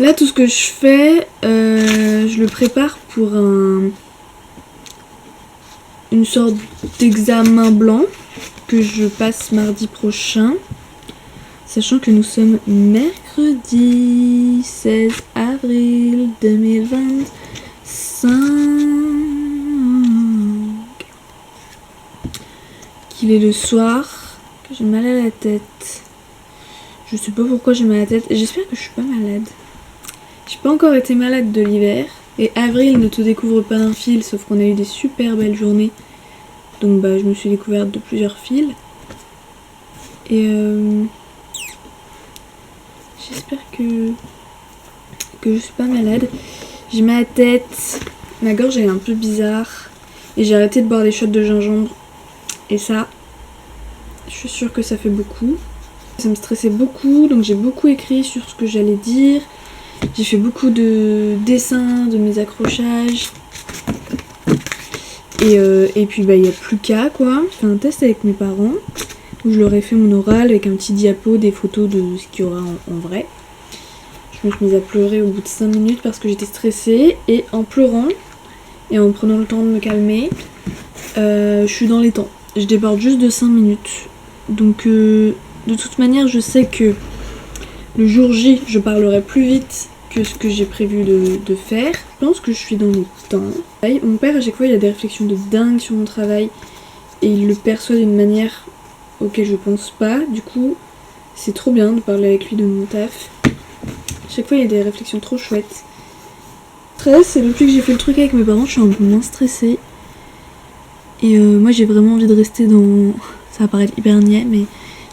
Là, tout ce que je fais, je le prépare pour une sorte d'examen blanc que je passe mardi prochain. Sachant que nous sommes mercredi 16 avril 2025. Qu'il est le soir, que j'ai mal à la tête. Je sais pas pourquoi j'ai mal à la tête. J'espère que je suis pas malade. J'ai pas encore été malade de l'hiver. Et avril ne te découvre pas d'un fil, sauf qu'on a eu des super belles journées. Donc bah je me suis découverte de plusieurs fils. Et j'espère que je suis pas malade. J'ai mal à la tête, ma gorge elle est un peu bizarre. Et j'ai arrêté de boire des shots de gingembre. Et ça, je suis sûre que ça fait beaucoup. Ça me stressait beaucoup, donc j'ai beaucoup écrit sur ce que j'allais dire. J'ai fait beaucoup de dessins, de mes accrochages. Et puis bah il n'y a plus qu'à quoi. J'ai fait un test avec mes parents où je leur ai fait mon oral avec un petit diapo, des photos de ce qu'il y aura en vrai. Je me suis mise à pleurer au bout de 5 minutes parce que j'étais stressée. Et en pleurant et en prenant le temps de me calmer, je suis dans les temps. Je déborde juste de 5 minutes. Donc de toute manière je sais que le jour J je parlerai plus vite que ce que j'ai prévu de faire. Je pense que je suis dans les temps. Mon père à chaque fois il a des réflexions de dingue sur mon travail et il le perçoit d'une manière auquel je pense pas. Du coup c'est trop bien de parler avec lui de mon taf. À chaque fois il y a des réflexions trop chouettes. Stress, et depuis que j'ai fait le truc avec mes parents je suis un peu moins stressée. Et moi j'ai vraiment envie de rester dans... Ça va paraître hyper niais mais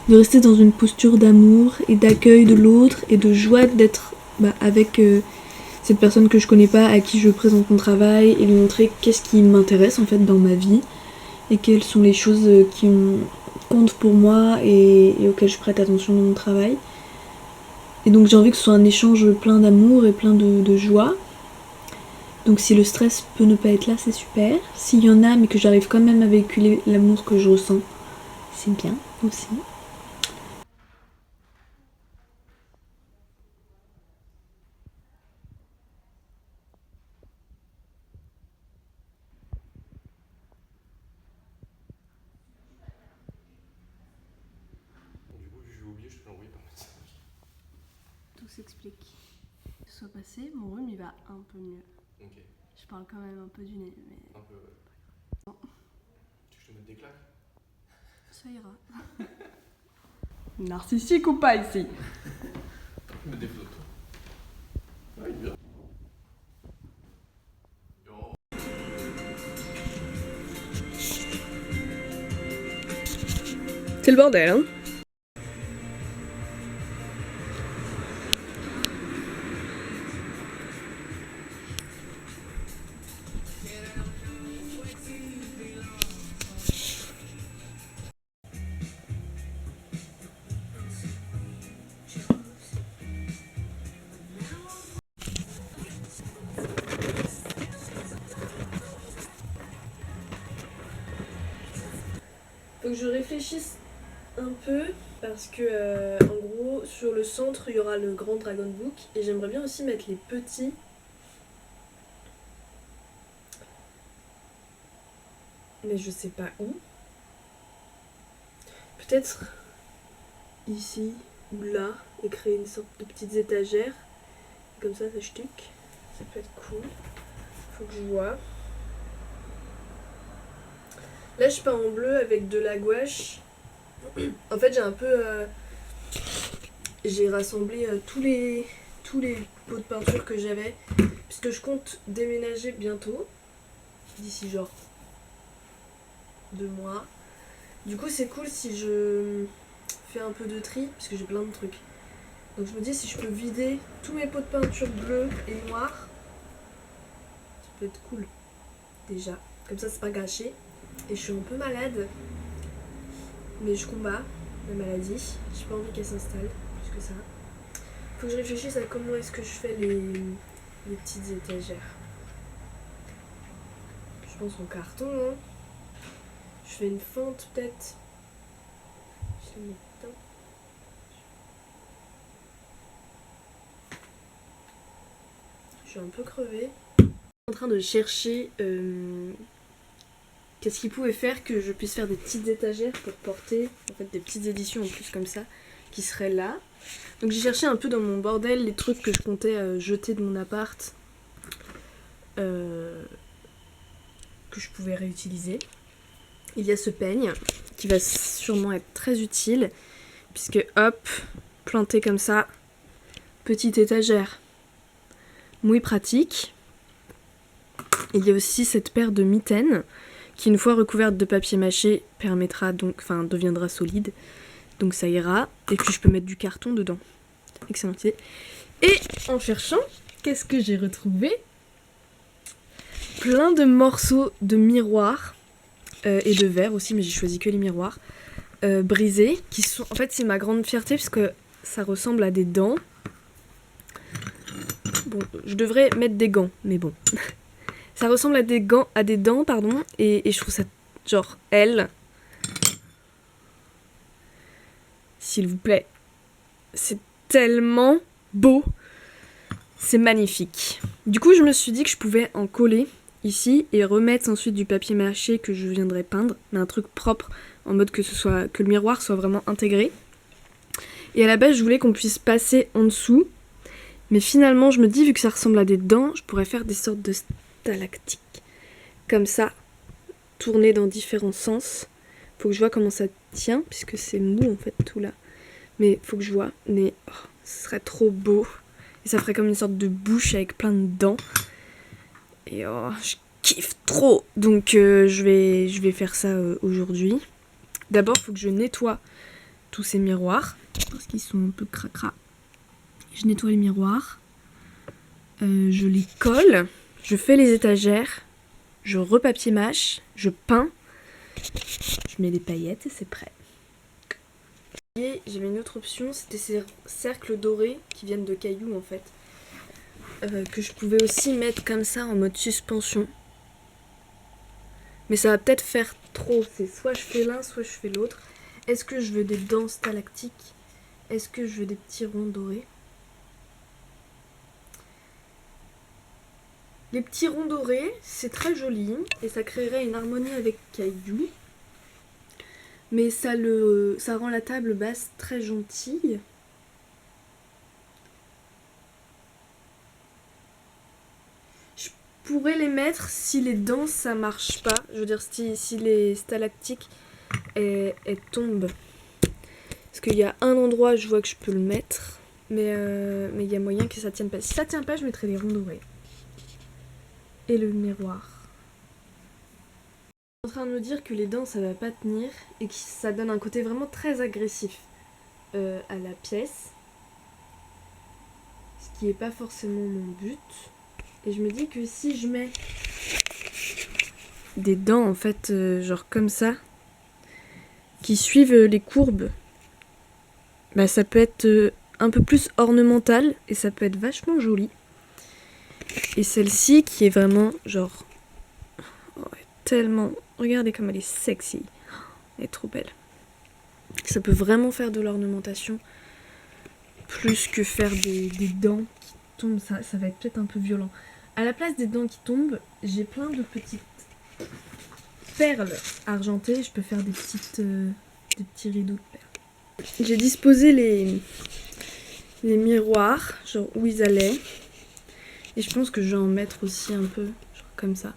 de rester dans une posture d'amour et d'accueil de l'autre et de joie d'être avec cette personne que je connais pas, à qui je présente mon travail et lui montrer qu'est-ce qui m'intéresse en fait dans ma vie et quelles sont les choses qui comptent pour moi et auxquelles je prête attention dans mon travail. Et donc j'ai envie que ce soit un échange plein d'amour et plein de joie. Donc si le stress peut ne pas être là, c'est super. S'il y en a mais que j'arrive quand même à véhiculer l'amour que je ressens, c'est bien aussi. Du coup, vu que je vais oublier, je te l'envoie par message. Tout s'explique. Que ce soit passé, mon rhume il va un peu mieux. Ok. Je parle quand même un peu du nez, mais Un peu, ouais. non, Tu veux que je te mette des claques? ça ira. Narcissique ou pas ici? Je me des photos de toi. Ouais, il est bien. C'est le bordel, hein? Faut que je réfléchisse un peu parce que en gros sur le centre il y aura le grand Dragon Book et j'aimerais bien aussi mettre les petits. Mais je sais pas où. Peut-être ici ou là et créer une sorte de petites étagères. Comme ça shtuc. Ça peut être cool. Faut que je vois. Là je peins en bleu avec de la gouache. En fait j'ai un peu... j'ai rassemblé tous les pots de peinture que j'avais. Puisque je compte déménager bientôt. D'ici genre 2 mois. Du coup c'est cool si je fais un peu de tri. Parce que j'ai plein de trucs. Donc je me dis si je peux vider tous mes pots de peinture bleus et noirs. Ça peut être cool. Déjà. Comme ça c'est pas gâché. Et je suis un peu malade. Mais je combats la maladie. J'ai pas envie qu'elle s'installe plus que ça. Faut que je réfléchisse à comment est-ce que je fais les petites étagères. Je pense en carton, hein. Je fais une fente peut-être. Je le mets dedans. Je suis un peu crevée. Je suis en train de chercher qu'est-ce qu'il pouvait faire que je puisse faire des petites étagères pour porter en fait des petites éditions en plus comme ça qui seraient là. Donc j'ai cherché un peu dans mon bordel les trucs que je comptais jeter de mon appart que je pouvais réutiliser. Il y a ce peigne qui va sûrement être très utile puisque hop, planté comme ça, petite étagère, muy pratique. Il y a aussi cette paire de mitaines qui, une fois recouverte de papier mâché, deviendra solide. Donc ça ira. Et puis je peux mettre du carton dedans. Excellente idée. Et en cherchant, qu'est-ce que j'ai retrouvé? Plein de morceaux de miroirs et de verre aussi, mais j'ai choisi que les miroirs brisés, qui sont. En fait, c'est ma grande fierté parce que ça ressemble à des dents. Bon, je devrais mettre des gants, mais bon. Ça ressemble à des dents, pardon, et je trouve ça genre elle. S'il vous plaît. C'est tellement beau. C'est magnifique. Du coup, je me suis dit que je pouvais en coller ici et remettre ensuite du papier mâché que je viendrai peindre, mais un truc propre, en mode que le miroir soit vraiment intégré. Et à la base, je voulais qu'on puisse passer en dessous, mais finalement, je me dis, vu que ça ressemble à des dents, je pourrais faire des sortes de stalactiques, comme ça, tourner dans différents sens. Faut que je vois comment ça tient, puisque c'est mou en fait tout là. Mais faut que je vois, mais ce serait trop beau. Et ça ferait comme une sorte de bouche avec plein de dents. Et je kiffe trop. Donc je vais faire ça aujourd'hui. D'abord, faut que je nettoie tous ces miroirs, parce qu'ils sont un peu cracra. Je nettoie les miroirs. Je les colle. Je fais les étagères. Je repapier mâche. Je peins. Je mets des paillettes et c'est prêt. Et j'avais une autre option, c'était ces cercles dorés qui viennent de cailloux en fait. Que je pouvais aussi mettre comme ça en mode suspension. Mais ça va peut-être faire trop. C'est soit je fais l'un, soit je fais l'autre. Est-ce que je veux des dents stalactiques? Est-ce que je veux des petits ronds dorés? Les petits ronds dorés, c'est très joli et ça créerait une harmonie avec cailloux. Mais ça rend la table basse très gentille. Je pourrais les mettre si les dents ça marche pas. Je veux dire si les stalactiques elles tombent. Parce qu'il y a un endroit je vois que je peux le mettre. Mais il y a moyen que ça tienne pas. Si ça tient pas, je mettrai les ronds dorés. Et le miroir. Je suis en train de me dire que les dents ça va pas tenir et que ça donne un côté vraiment très agressif à la pièce, ce qui est pas forcément mon but. Et je me dis que si je mets des dents en fait genre comme ça qui suivent les courbes, bah ça peut être un peu plus ornemental et ça peut être vachement joli. Et celle-ci qui est vraiment genre tellement... Regardez comme elle est sexy. Elle est trop belle. Ça peut vraiment faire de l'ornementation. Plus que faire des dents qui tombent. Ça va être peut-être un peu violent. À la place des dents qui tombent, j'ai plein de petites perles argentées. Je peux faire des petits rideaux de perles. J'ai disposé les miroirs, genre où ils allaient. Et je pense que je vais en mettre aussi un peu, genre comme ça.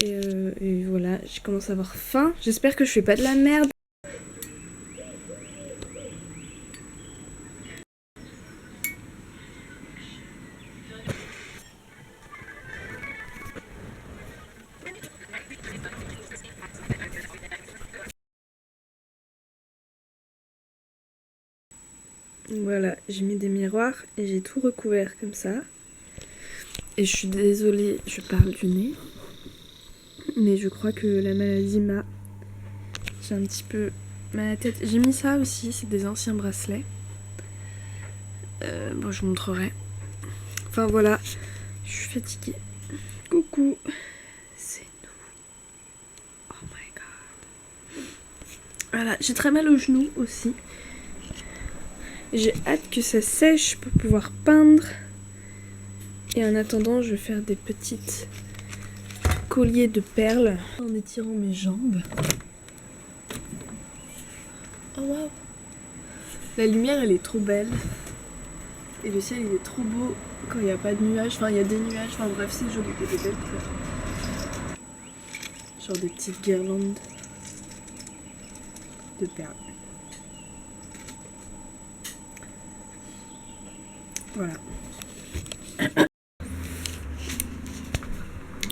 Et voilà, je commence à avoir faim. J'espère que je fais pas de la merde. Voilà, j'ai mis des miroirs et j'ai tout recouvert comme ça. Et je suis désolée, je parle du nez. Mais je crois que la maladie m'a... J'ai un petit peu mal à la tête. J'ai mis ça aussi, c'est des anciens bracelets. Bon, je vous montrerai. Enfin voilà, je suis fatiguée. Coucou, c'est nous. Oh my god. Voilà, j'ai très mal aux genoux aussi. J'ai hâte que ça sèche pour pouvoir peindre. Et en attendant, je vais faire des petites colliers de perles en étirant mes jambes. Oh waouh! La lumière elle est trop belle. Et le ciel il est trop beau quand il n'y a pas de nuages. Enfin il y a des nuages, enfin bref c'est joli, il y a des belles couleurs. Genre des petites guirlandes de perles. Voilà.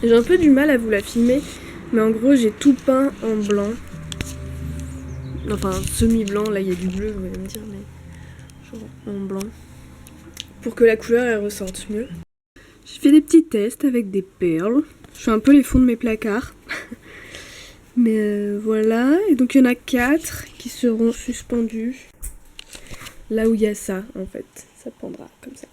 J'ai un peu du mal à vous la filmer, mais en gros j'ai tout peint en blanc. Enfin semi-blanc, là il y a du bleu vous allez me dire, mais genre en blanc. Pour que la couleur elle ressorte mieux. J'ai fait des petits tests avec des perles. Je fais un peu les fonds de mes placards. Mais voilà, et donc il y en a 4 qui seront suspendus là où il y a ça en fait. Ça pendra comme ça.